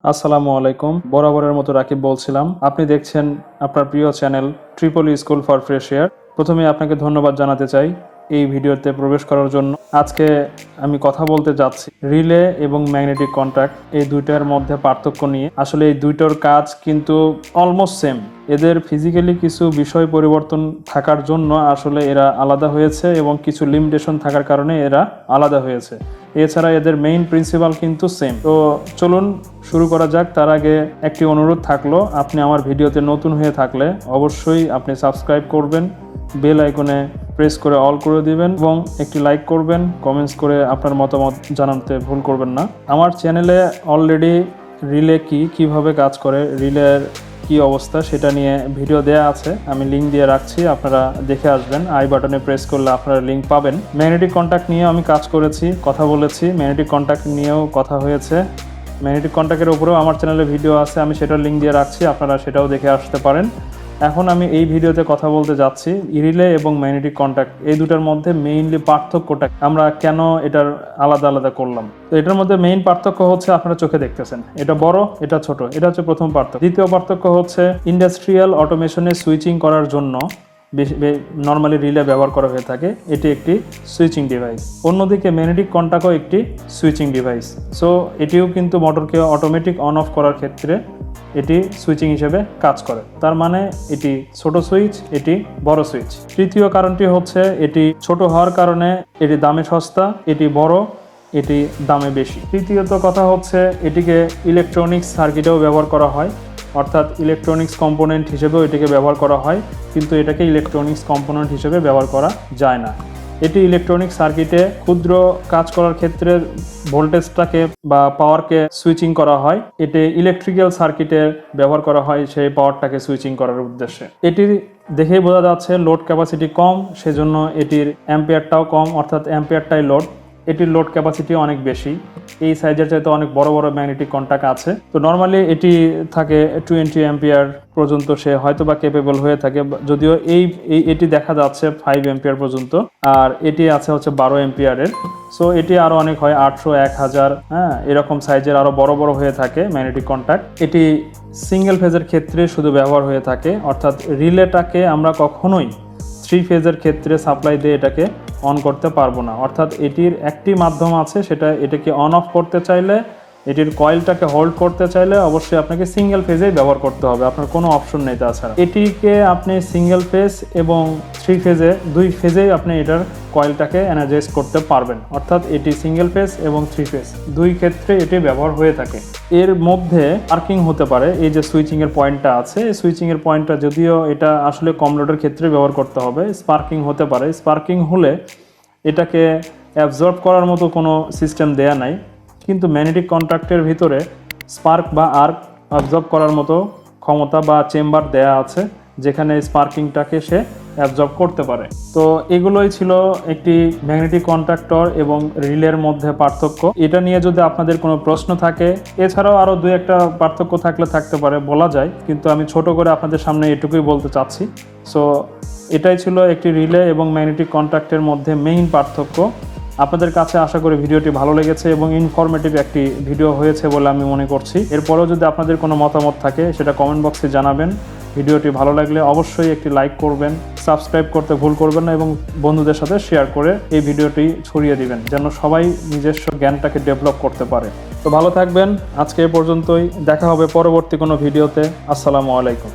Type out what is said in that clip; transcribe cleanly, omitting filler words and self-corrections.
আসসালামু আলাইকুম। বরাবরের মতো রাকিব বলছিলাম। আপনি দেখছেন আপনার প্রিয় channel triple school for fresh air. প্রথমে আপনাকে ধন্যবাদ জানাতে চাই এই ভিডিওতে প্রবেশ করার জন্য। আজকে আমি কথা বলতে যাচ্ছি রিলে এবং ম্যাগনেটিক কন্ট্যাক্ট এই দুইটার মধ্যে পার্থক্য নিয়ে। আসলে এই দুইটার কাজ কিন্তু অলমোস্ট সেম। এদের ফিজিক্যালি কিছু বিষয় পরিবর্তন থাকার জন্য আসলে এরা আলাদা হয়েছে এবং কিছু লিমিটেশন থাকার কারণে এরা আলাদা হয়েছে। এছাড়া এদের মেইন প্রিন্সিপাল কিন্তু সেম। তো চলুন শুরু করা যাক। তার আগে একটি অনুরোধ থাকলো, আপনি আমার ভিডিওতে নতুন হয়ে থাকলে অবশ্যই আপনি সাবস্ক্রাইব করবেন, বেল আইকনে প্রেস করে অল করে দিবেন এবং একটি লাইক করবেন, কমেন্টস করে আপনার মতামত জানাতে ভুল করবেন না। আমার চ্যানেলে অলরেডি রিলে কিভাবে কাজ করে, রিলের কি অবস্থা সেটা নিয়ে ভিডিও দেয়া আছে, আমি লিঙ্ক দিয়ে রাখছি, আপনারা দেখে আসবেন। আই বাটনে প্রেস করলে আপনারা লিঙ্ক পাবেন। ম্যাগনেটিক কন্ট্যাক্ট নিয়ে আমি কাজ করেছি, কথা বলেছি, ম্যাগনেটিক কন্ট্যাক্ট নিয়েও কথা হয়েছে। ম্যাগনেটিক কন্ট্যাক্টের উপরেও আমার চ্যানেলে ভিডিও আছে, আমি সেটার লিঙ্ক দিয়ে রাখছি, আপনারা সেটাও দেখে আসতে পারেন। এখন আমি এই ভিডিওতে কথা বলতে যাচ্ছি রিলে এবং ম্যাগনেটিক কন্ট্যাক্ট এই দুটার মধ্যে মেইনলি পার্থক্যটা, আমরা কেন এটার আলাদা আলাদা করলাম। তো এটার মধ্যে মেইন পার্থক্য হচ্ছে আপনারা চোখে দেখতেছেন, এটা বড়, এটা ছোট, এটা হচ্ছে প্রথম পার্থক্য। দ্বিতীয় পার্থক্য হচ্ছে ইন্ডাস্ট্রিয়াল অটোমেশনে সুইচিং করার জন্য নর্মালি রিলে ব্যবহার করা হয়ে থাকে, এটি একটি সুইচিং ডিভাইস। অন্যদিকে ম্যাগনেটিক কন্ট্যাক্টও একটি সুইচিং ডিভাইস। সো এটিও কিন্তু মোটরকে অটোমেটিক অন অফ করার ক্ষেত্রে এটি সুইচিং হিসেবে কাজ করে। তার মানে এটি ছোট সুইচ, এটি বড় সুইচ। তৃতীয় কারণটি হচ্ছে এটি ছোট হওয়ার কারণে এটি দামে সস্তা, এটি বড়, এটি দামে বেশি। তৃতীয়ত কথা হচ্ছে এটিকে ইলেকট্রনিক্স সার্কিটেও ব্যবহার করা হয়, অর্থাৎ ইলেকট্রনিক্স কম্পোনেন্ট হিসেবেও এটিকে ব্যবহার করা হয়, কিন্তু এটাকে ইলেকট্রনিক্স কম্পোনেন্ট হিসেবে ব্যবহার করা যায় না। এটি ইলেকট্রনিক সার্কিটে ক্ষুদ্র কাজ করার ক্ষেত্রে ভোল্টেজটাকে বা পাওয়ারকে সুইচিং করা হয়, এটি ইলেকট্রিক্যাল সার্কিটে ব্যবহার করা হয় সেই পাওয়ারটাকে সুইচিং করার উদ্দেশ্যে। এটির দেখেই বোঝা যাচ্ছে লোড ক্যাপাসিটি কম, সেজন্য এটির অ্যাম্পিয়ারটাও কম, অর্থাৎ অ্যাম্পিয়ারটাই লোড, এটির লোড ক্যাপাসিটি অনেক বেশি। এই সাইজের চাইতে অনেক বড় বড় ম্যাগনেটিক কন্ট্যাক্ট আছে। তো নর্মালি এটি থাকে 20 অ্যাম্পিয়ার পর্যন্ত সে হয়তো বা কেপেবল হয়ে থাকে, যদিও এটি দেখা যাচ্ছে 5 অ্যাম্পিয়ার পর্যন্ত, আর এটি আছে হচ্ছে 12 অ্যাম্পিয়ারের। সো এটি আরও অনেক হয় 800, 1000, হ্যাঁ, এরকম সাইজের আরও বড় বড় হয়ে থাকে ম্যাগনেটিক কন্ট্যাক্ট। এটি সিঙ্গেল ফেজের ক্ষেত্রে শুধু ব্যবহার হয়ে থাকে, অর্থাৎ রিলেটাকে আমরা কখনোই 3 ফেজের ক্ষেত্রে সাপ্লাই দিয়ে এটাকে অন করতে পারবো না। অর্থাৎ এটির একটি মাধ্যম আছে, সেটা এটাকে অন অফ করতে চাইলে, এটির কয়েলটাকে হোল্ড করতে চাইলে অবশ্যই আপনাকে সিঙ্গেল ফেজেই ব্যবহার করতে হবে, আপনার কোনো অপশন নেই তাছাড়া। এটিকে আপনি সিঙ্গেল ফেজ এবং 3 ফেজে, 2 ফেজেই আপনি এটার কয়েলটাকে এনার্জাইজ করতে পারবেন, অর্থাৎ এটি সিঙ্গেল ফেজ এবং 3 ফেজ 2 ক্ষেত্রে এটি ব্যবহার হয়ে থাকে। এর মধ্যে স্পার্কিং হতে পারে, এই যে সুইচিংয়ের পয়েন্টটা আছে, এই সুইচিংয়ের পয়েন্টটা যদিও এটা আসলে কম লোডের ক্ষেত্রে ব্যবহার করতে হবে, স্পার্কিং হতে পারে। স্পার্কিং হলে এটাকে অ্যাবজর্ব করার মতো কোনো সিস্টেম দেয়া নাই, কিন্তু ম্যাগনেটিক কন্ট্যাক্টের ভিতরে স্পার্ক বা আর্ক অ্যাবজর্ব করার মতো ক্ষমতা বা চেম্বার দেয়া আছে, যেখানে স্পার্কিংটাকে সে অ্যাবজর্ব করতে পারে। তো এগুলোই ছিল একটি ম্যাগনেটিক কন্ট্যাক্টর এবং রিলের মধ্যে পার্থক্য। এটা নিয়ে যদি আপনাদের কোনো প্রশ্ন থাকে, এছাড়াও আরও 2-1টা পার্থক্য থাকতে পারে, বলা যায়, কিন্তু আমি ছোট করে আপনাদের সামনে এটুকুই বলতে চাচ্ছি। সো এটাই ছিল একটি রিলে এবং ম্যাগনেটিক কন্ট্যাক্টের মধ্যে মেইন পার্থক্য। আপনাদের কাছে আশা করি ভিডিওটি ভালো লেগেছে এবং ইনফরমেটিভ একটি ভিডিও হয়েছে বলে আমি মনে করছি। এরপরেও যদি আপনাদের কোনো মতামত থাকে সেটা কমেন্ট বক্সে জানাবেন। ভিডিওটি ভালো লাগলে অবশ্যই একটি লাইক করবেন, সাবস্ক্রাইব করতে ভুল করবেন না এবং বন্ধুদের সাথে শেয়ার করে এই ভিডিওটি ছড়িয়ে দিবেন, যেন সবাই নিজস্ব জ্ঞানটাকে ডেভেলপ করতে পারে। তো ভালো থাকবেন, আজকে এ পর্যন্তই, দেখা হবে পরবর্তী কোনো ভিডিওতে। আসসালামু আলাইকুম।